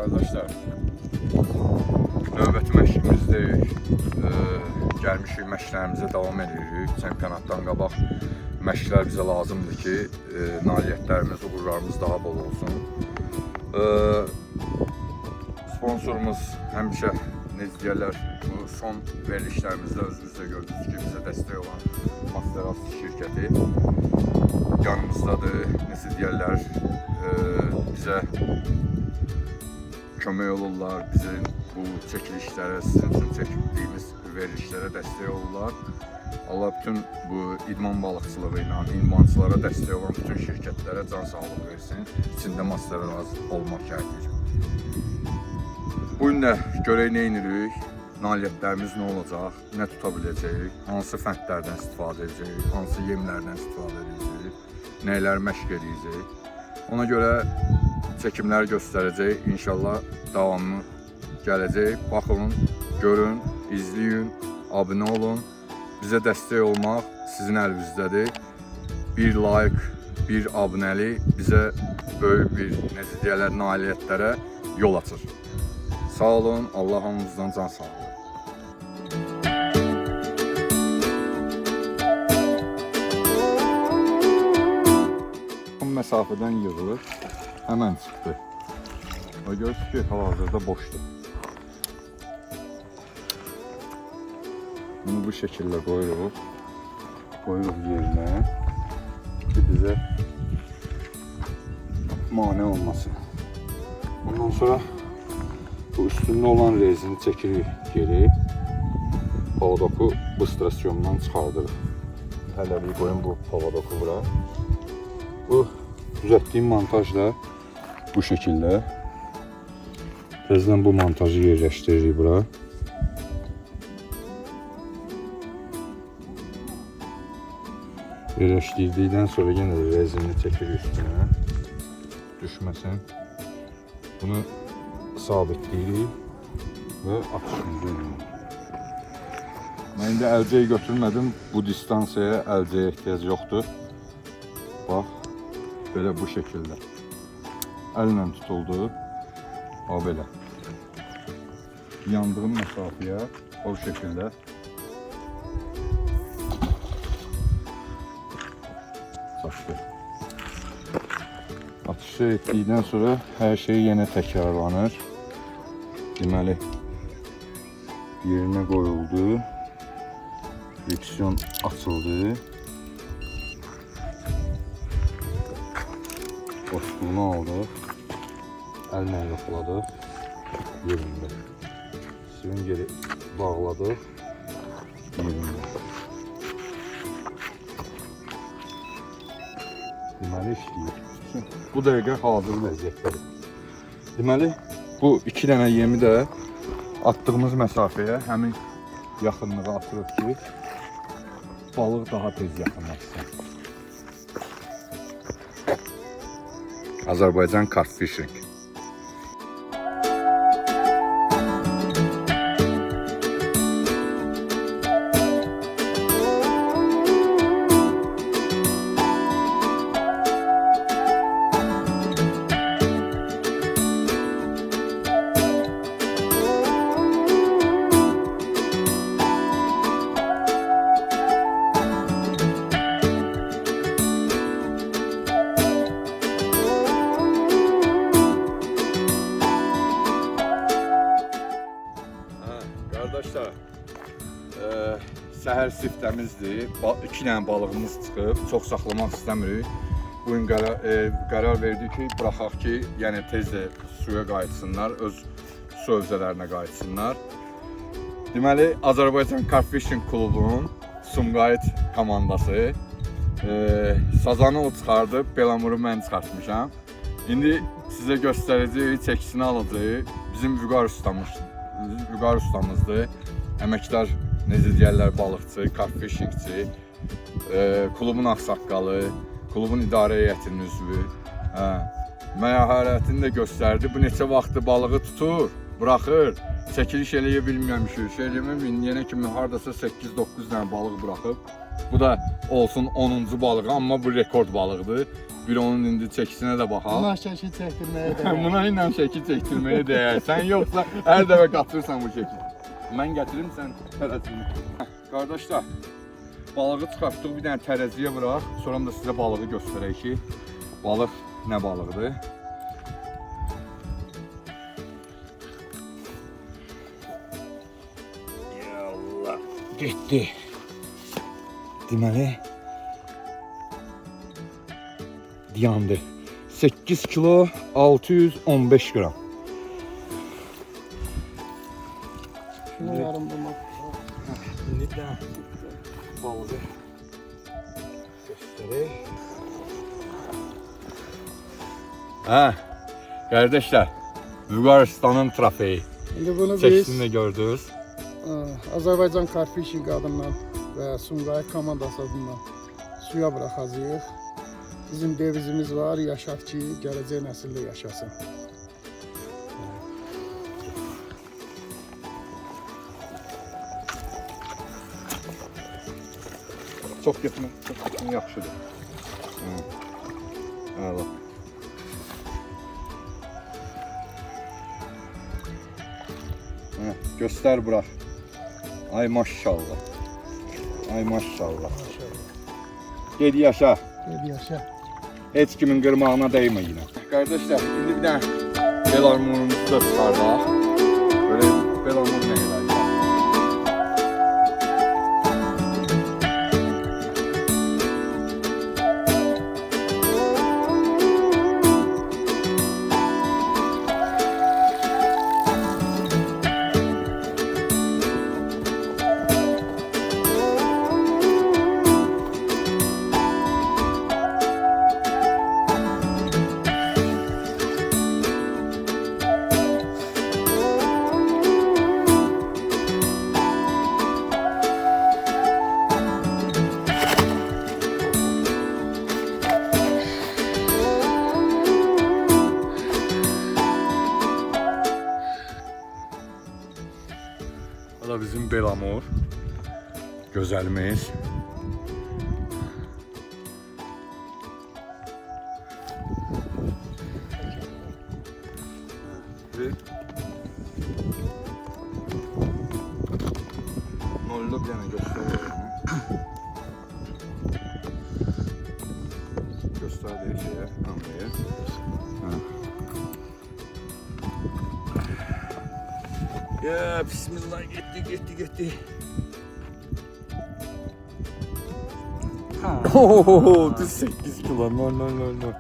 Arkadaşlar, növbəti məşqimizdəyik. Gəlmişik, məşqlərimizə davam edirik. Çempionatdan qabaq məşqlər bizə lazımdır ki, nailiyyətlərimiz, uğurlarımız daha bol olsun. Sponsorumuz həmişə, necə deyərlər, bu son verilişlərimizdə özünüz də gördünüz ki, bizə dəstək olan Masteras şirkəti yanımızdadır. Necə deyərlər, bizə kömək olurlar, bizim bu çəkilişlərə, sizin üçün çəkildiyimiz verilişlərə dəstək olurlar. Allah bütün bu idman balıqçılığı ilə idmançılara dəstək olan bütün şirkətlərə can sağlığı versin. İçində Masteras olmaq şərtidir. Bu gün də görək nə edirik, nailiyyətlərimiz nə olacaq, nə tuta biləcəyik, hansı fəndlərdən istifadə edəcəyik, hansı yemlərdən istifadə edəcəyik, nəyləri məşq edəcəyik. Ona görə çəkimləri göstərəcək, inşallah davamı gələcək. Baxın, görün, izləyin, abunə olun. Bizə dəstək olmaq sizin əlinizdədir. Bir like, bir abunəlik bizə böyük bir, necə deyərlər, nailiyyətlərə yol açır. Sağ olun, Allah hamımızdan can sağlığı. Bu məsafədən yığılır. Hemen çıktı. O görürsünüz ki, hal-hazırda boşdur. Bunu bu şekilde koyuyoruz. Koyuyoruz yerine ki bize mane olmasın. Ondan sonra bu üstünde olan rezini çekirik geri. Pavadoku bu stasyondan çıxardırıq. Hələlik koyun bu pavadoku bura. Bu düzəltdiyim montaj da bu şekilde. Birazdan bu montajı yerleştiririk bura. Yerleştirdikten sonra yine de rezinini çekirik üstüne. Düşmesin. Bunu sabitleyirik ve atışımızı edirik. Ben indi əlcəyi götürmədim. Bu distansiyaya əlcəyə ehtiyac yoxdur. Bax, böyle bu şekilde. Ələ tutuldu. O belə. Yandığım məsafəyə o şekilde. Çaşdı. Atışı etdikdən sonra hər şey yenə təkrarlanır. Deməli, yerine qoyuldu. Friksiyon açıldı. Boşluğunu aldıq. Əllə yoxladıq. Yerində. Süngeri bağladıq. Yerində. Deməli işləyir. Bu dəqiqə hazır vəziyyətdədir. Deməli, bu 2 dənə yemi də attığımız məsafəyə həmin yaxınlığa atırıq ki, balıq daha tez yaxınlaşsın. Azərbaycan Carp Fishing. Arkadaşlar, səhər siftəmizdir. 2 dənə balığımız çıxıb, çox saxlamaq istəmirik. Bugün qərar verdik ki, bıraxaq ki, yəni tez də suya qayıtsınlar, öz su hövzələrinə qayıtsınlar. Deməli, Azərbaycan Carp Fishing klubunun Sumqayıt komandası sazanı o çıxardıb, Belamuru mən çıxartmışam. İndi sizə göstərəcəyik, çəkisini alacağıq. Bizim Vüqar ustamızdır. Əməkdar, necə deyərlər, balıqçı, carp fishingçi, klubun ağsaqqalı, klubun idarə heyətinin üzvü. Məharətini də göstərdi. Bu neçə vaxtı balığı tutur, bıraxır. Çəkiliş eləyə bilməmişik. Yenə kimi hardasa 8-9 dənə balıq bıraxıb. Bu da olsun 10-cu balığı, amma bu rekord balıqdır. Bir onun indi çəkisinə də baxaq. Buna şəkil çəkdirməyə dəyər. Buna ilə şəkil çəkdirməyə dəyər. Sən yoxsa hər dəfə qatırsan bu şəkil. Mən gətirim, sən tərəzini. Qardaşlar, balığı çıxartdıq, bir dənə tərəziyə vuraq. Sonra da sizə balığı göstərək ki, balıq nə balıqdır. Ya Allah, getdi. Deməli, yandı. 8 kilo 615 gram. Şunu yarım bulmak. Şimdi de balığı göstereyim. Ha, kardeşler, Bulgaristan'ın trofeyi. İndi bunu biz Çekisini gördünüz. Azərbaycan Carfishing adından və Sumqayıt komandası adından suya buraxacağıq. Bizim devizimiz var, yaşat ki, gələcək nəsildə yaşasın. Çok getmə yaxşıdır. Əla. Göster bırak. Ay maşallah. Ay maşallah. Gel yaşa. Gel yaşa. Heç kimin qırmağına değme yine. Kardeşler, şimdi bir tane bel armorumuzu da çıxardaq. Böyle bel armor ne kadar? Bu da bizim Belamor. Güzelimiz. Nollu bir yana gösteriyor. Gösterdiği şeye, kameraya. Ya bismillah, gitti. Ooo, 8 kilo, no.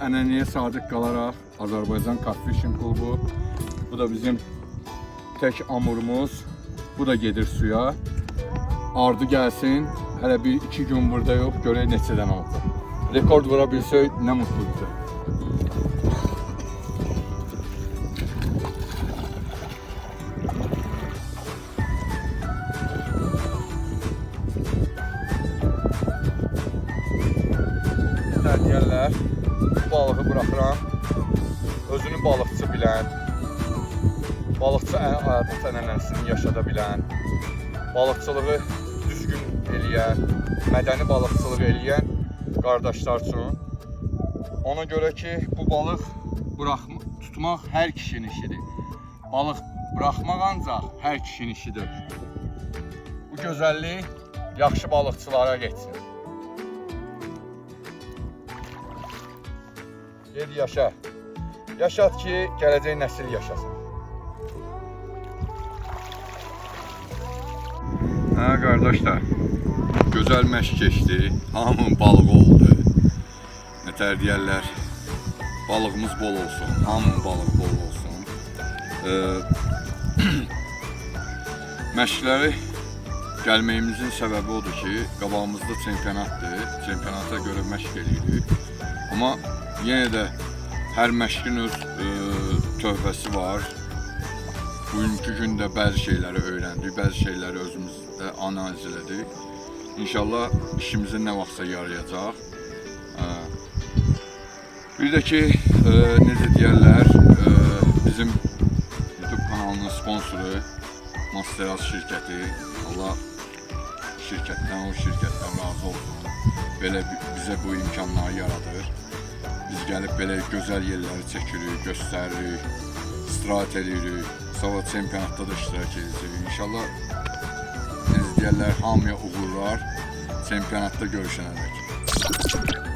Ənənəyə sadiq qalaraq Azərbaycan Carfishing klubu. Bu da bizim tek amurumuz. Bu da gedir suya. Ardı gəlsin. Hələ 1-2 gün burada yox, görək neçədən aldı. Rekord vura bilsək nə mutlu bizə. Deyərlər, bu balığı buraxıram, özünü balıqçı bilən, balıqçı adət ənənəsini yaşada bilən, balıqçılığı düzgün eləyən, mədəni balıqçılıq eləyən qardaşlar üçün. Ona görə ki, bu balıq tutmaq hər kişinin işidir. Balıq buraxmaq ancaq hər kişinin işidir. Bu gözəllik yaxşı balıqçılara geçsin. Gel yaşa. Yaşat ki, gələcək nəsil yaşasın. Ha qardaşlar, gözəl məşq keçdi. Hamının balığı oldu. Nətər deyərlər, balığımız bol olsun, hamının balığı bol olsun. Məşqləri gəlməyimizin səbəbi odur ki, qabağımızda çempionatdır. Çempionata görə məşq edirik. Amma yenə də hər məşqin öz tövbəsi var. Bugünkü gündə bəzi şeyləri öyrəndik, bəzi şeyləri özümüzdə analiz elədik. İnşallah işimizə nə vaxtsa yarayacaq. Bir də ki, necə deyərlər, bizim YouTube kanalının sponsoru Masteraz şirkəti, Allah şirkətdən, o şirkətdən razı olsun. Belə bizə bu imkanları yaradır. Biz gəlib belə gözəl yerləri çəkirik, göstəririk, istirahət edirik. Sabah çempionatda da iştirak edəcəyik. İnşallah izləyənlər hamıya uğurlar. Çempionatda görüşənədək.